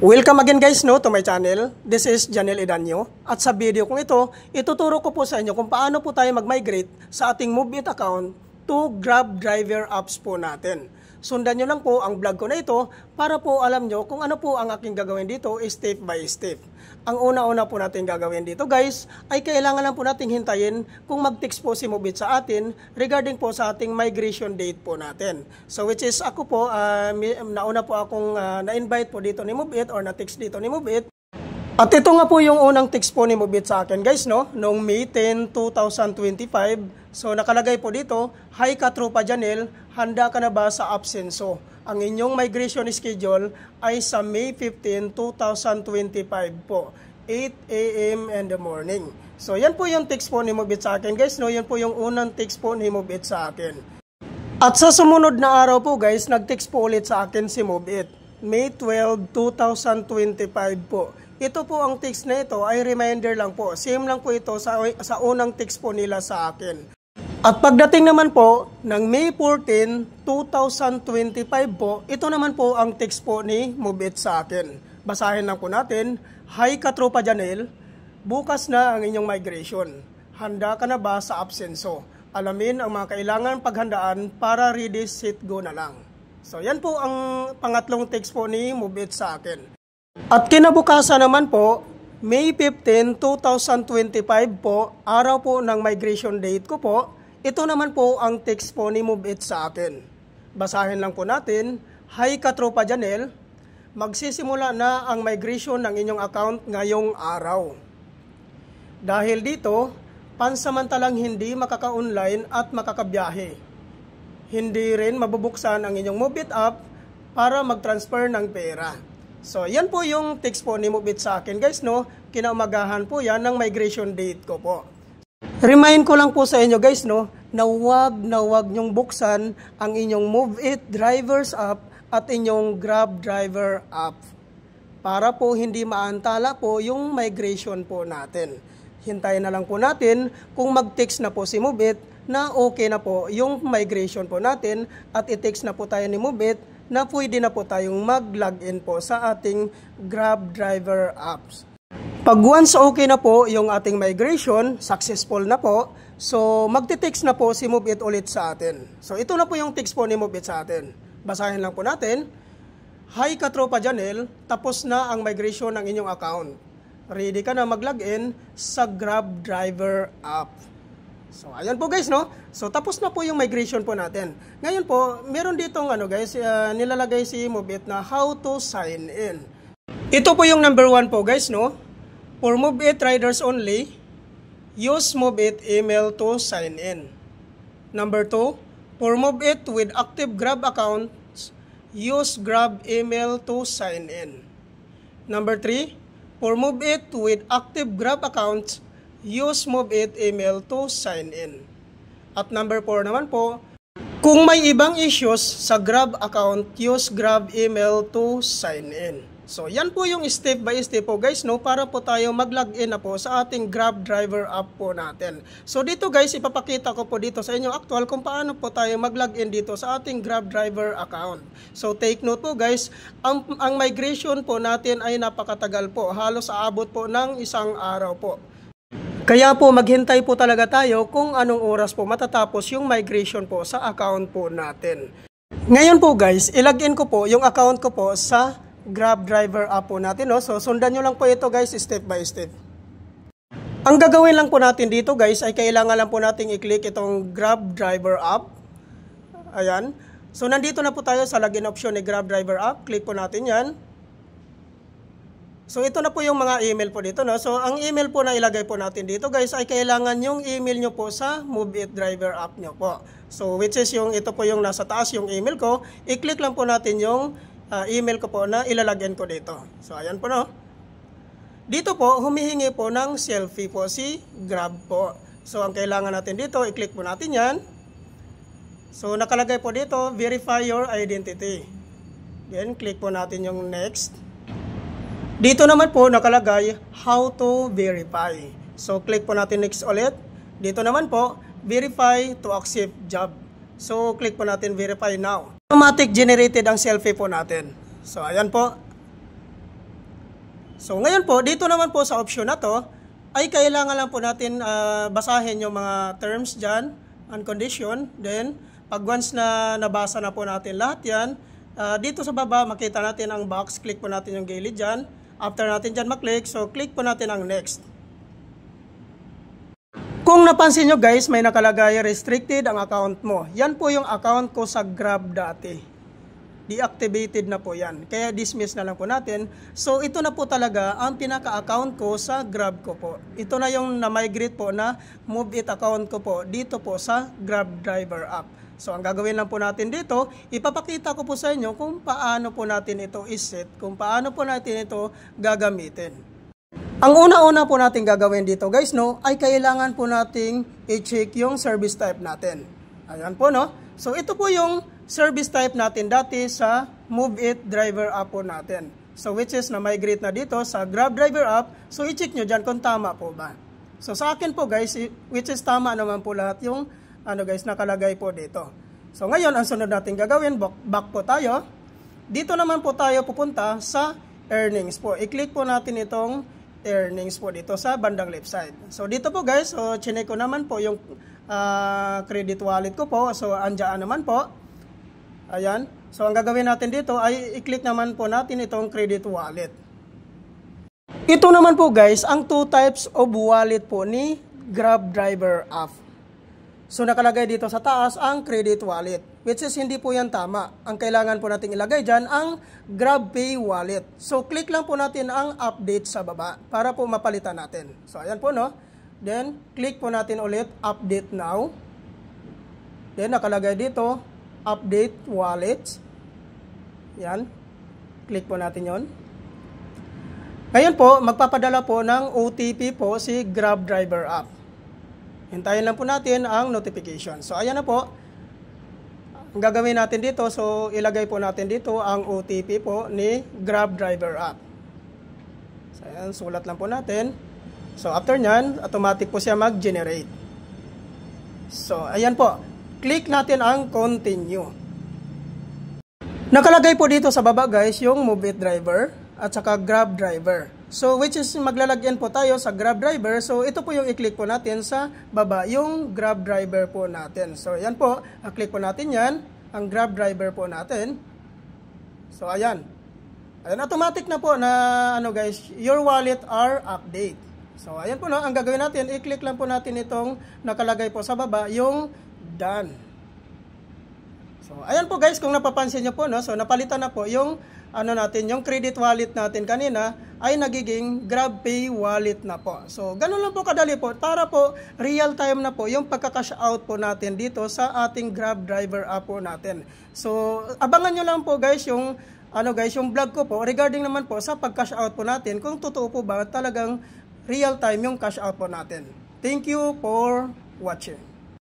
Welcome again guys to my channel. This is Janel Edanyo. At sa video kong ito, ituturo ko po sa inyo kung paano po tayo mag-migrate sa ating MoveIt account to Grab driver apps po natin. Sundan nyo lang po ang vlog ko na ito para po alam nyo kung ano po ang aking gagawin dito step by step. Ang una-una po natin gagawin dito guys ay kailangan lang po natin hintayin kung mag-text po si MoveIt sa atin regarding po sa ating migration date po natin. So which is ako po, nauna po akong na-invite po dito ni MoveIt or na-text dito ni MoveIt. At ito nga po yung unang text po ni MoveIt sa akin guys noong May 10, 2025. So nakalagay po dito, "Hi Katropa Janel, handa ka na ba sa Absenso? Ang inyong migration schedule ay sa May 15, 2025 po, 8 a.m. in the morning." So yan po yung text po ni MoveIt sa akin guys Yan po yung unang text po ni MoveIt sa akin. At sa sumunod na araw po guys, nag-text po ulit sa akin si MoveIt. May 12, 2025 po. Ito po ang text na ito ay reminder lang po. Same lang po ito sa unang text po nila sa akin. At pagdating naman po ng May 14, 2025 po, ito naman po ang text po ni MoveIt sa akin. Basahin lang po natin. "Hi Katropa Janel, bukas na ang inyong migration. Handa ka na ba sa Absenso? Alamin ang mga kailangan paghandaan para ready, set, go na lang." So yan po ang pangatlong text po ni MoveIt sa akin. At kinabukasan naman po, May 15, 2025 po, araw po ng migration date ko po, ito naman po ang text po ni MoveIt sa akin. Basahin lang po natin. "Hi Katropa Janel, magsisimula na ang migration ng inyong account ngayong araw. Dahil dito, pansamantalang hindi makaka-online at makakabiyahe. Hindi rin mabubuksan ang inyong MoveIt app para mag-transfer ng pera." So, yan po yung text po ni MoveIt sa akin guys Kinaumagahan po yan ng migration date ko po. Remind ko lang po sa inyo guys na huwag nyong buksan ang inyong MoveIt drivers app at inyong Grab driver app para po hindi maantala po yung migration po natin. Hintayin na lang po natin kung mag-text na po si MoveIt na okay na po yung migration po natin at i-text na po tayo ni MoveIt na pwede na po tayong mag-login po sa ating Grab driver apps. Pag once okay na po yung ating migration, successful na po, so magte-text na po si MoveIt ulit sa atin. So ito na po yung text po ni MoveIt sa atin. Basahin lang po natin. "Hi Katropa Janel, tapos na ang migration ng inyong account. Ready ka na mag-login sa Grab driver app." So, ayan po guys So, tapos na po yung migration po natin. Ngayon po, meron ditong nilalagay si MoveIt na how to sign in. Ito po yung number 1 po guys For MoveIt riders only, use MoveIt email to sign in. Number 2, for MoveIt with active Grab accounts, use Grab email to sign in. Number 3, for MoveIt with active Grab accounts, use MoveIt email to sign in. At number 4 naman po, kung may ibang issues sa Grab account, use Grab email to sign in. So yan po yung step by step po guys para po tayo mag-login na po sa ating Grab driver app po natin. So dito guys, ipapakita ko po dito sa inyo actual kung paano po tayo mag-login dito sa ating Grab driver account. So take note po guys, ang migration po natin ay napakatagal po, halos aabot po ng isang araw po. Kaya po maghintay po talaga tayo kung anong oras po matatapos yung migration po sa account po natin. Ngayon po guys, ilagin ko po yung account ko po sa Grab driver app po natin So sundan nyo lang po ito guys step by step. Ang gagawin lang po natin dito guys ay kailangan lang po nating i-click itong Grab driver app. Ayan. So nandito na po tayo sa login option ni Grab driver app. Click po natin yan. So ito na po yung mga email po dito So ang email po na ilagay po natin dito guys ay kailangan yung email nyo po sa MoveIt driver app nyo po. So which is ito po yung nasa taas yung email ko. I-click lang po natin yung email ko po na ilalagyan ko dito. So ayan po Dito po humihingi po ng selfie po si Grab po. So ang kailangan natin dito, i-click po natin yan. So nakalagay po dito, verify your identity. Then click po natin yung next. Dito naman po nakalagay how to verify. So click po natin next ulit. Dito naman po verify to accept job. So click po natin verify now. Automatic generated ang selfie po natin. So ayan po. So ngayon po, dito naman po sa option na to, ay kailangan lang po natin basahin yung mga terms dyan, and condition. Then, pag once na nabasa na po natin lahat yan, dito sa baba, makita natin ang box, click po natin yung gilid dyan. After natin dyan maklik, so click po natin ang next. Kung napansin nyo guys, may nakalagay restricted ang account mo. Yan po yung account ko sa Grab dati. Deactivated na po yan. Kaya dismiss na lang po natin. So ito na po talaga ang pinaka-account ko sa Grab ko po. Ito na yung na-migrate po na Move It account ko po dito po sa Grab Driver app. So ang gagawin lang po natin dito, ipapakita ko po sa inyo kung paano po natin ito iset, kung paano po natin ito gagamitin. Ang una-una po natin gagawin dito guys, no, ay kailangan po nating i-check yung service type natin. Ayan po, no. So ito po yung service type natin dati sa Move It Driver app po natin. So which is na-migrate na dito sa Grab Driver app. So i-check nyo dyan kung tama po ba. So sa akin po guys, which is tama naman po lahat yung guys nakalagay po dito. So ngayon ang sunod natin gagawin, back po tayo. Dito naman po tayo pupunta sa earnings po. I-click po natin itong earnings po dito sa bandang left side. So dito po guys, so chinek ko naman po yung credit wallet ko po. So andyan naman po. Ayan. So, ang gagawin natin dito ay i-click naman po natin itong credit wallet. Ito naman po guys, ang two types of wallet po ni Grab Driver app. So, nakalagay dito sa taas ang credit wallet, which is hindi po yan tama. Ang kailangan po natin ilagay dyan ang GrabPay wallet. So, click lang po natin ang update sa baba para po mapalitan natin. So, ayan po, no? Then, click po natin ulit, update now. Then, nakalagay dito, update wallets. Yan. Click po natin yon. Ngayon po, magpapadala po ng OTP po si Grab Driver app. Hintayin lang po natin ang notification. So, ayan na po. Ang gagawin natin dito, so ilagay po natin dito ang OTP po ni Grab Driver app. So, ayan, sulat lang po natin. So, after nyan, automatic po siya mag-generate. So, ayan po. Click natin ang continue. Nakalagay po dito sa baba guys yung Move It Driver at saka Grab Driver. So which is maglalagyan po tayo sa Grab Driver. So ito po yung i-click po natin sa baba, yung Grab Driver po natin. So ayan po, click po natin yan, ang Grab Driver po natin. So ayan. Ayan, automatic na po na guys, your wallet are update. So ayan po, no, ang gagawin natin, i-click lang po natin itong nakalagay po sa baba, yung done. So, ayan po guys, kung napapansin nyo po, no, so napalitan na po yung natin, yung credit wallet natin kanina ay nagiging GrabPay wallet na po. So, ganun lang po kadali po para po real time na po yung pagka-cash out po natin dito sa ating Grab Driver app po natin. So, abangan nyo lang po guys yung yung vlog ko po regarding naman po sa pag-cash out po natin kung totoo po ba talagang real time yung cash out po natin. Thank you for watching.